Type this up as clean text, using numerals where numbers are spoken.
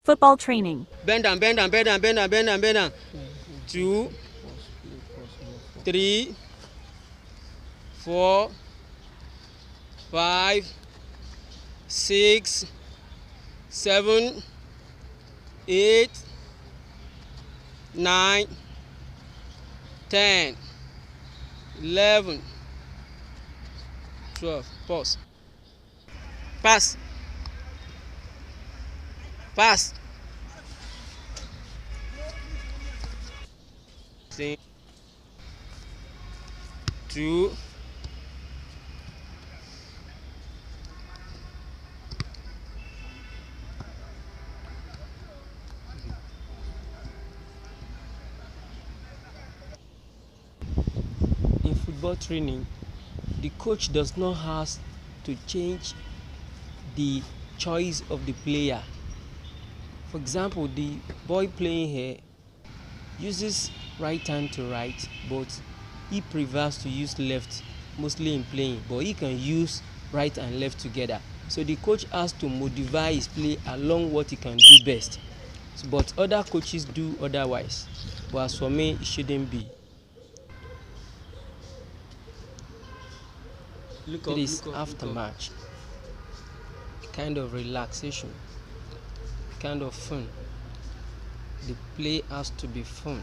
Football training. Bend down, bend down, bend down, bend down, bend down, bend down. 2, 3, 4, 5, 6, 7, 8, 9, 10, 11, 12. Pause. Pass. Pass. Sing. 2. In football training, the coach does not have to change the choice of the player. For example, the boy playing here uses right hand to right, but he prefers to use left mostly in playing, but he can use right and left together. So the coach has to modify his play along what he can do best. But other coaches do otherwise. But as for me, it shouldn't be. It is after match, kind of relaxation, kind of fun. The play has to be fun.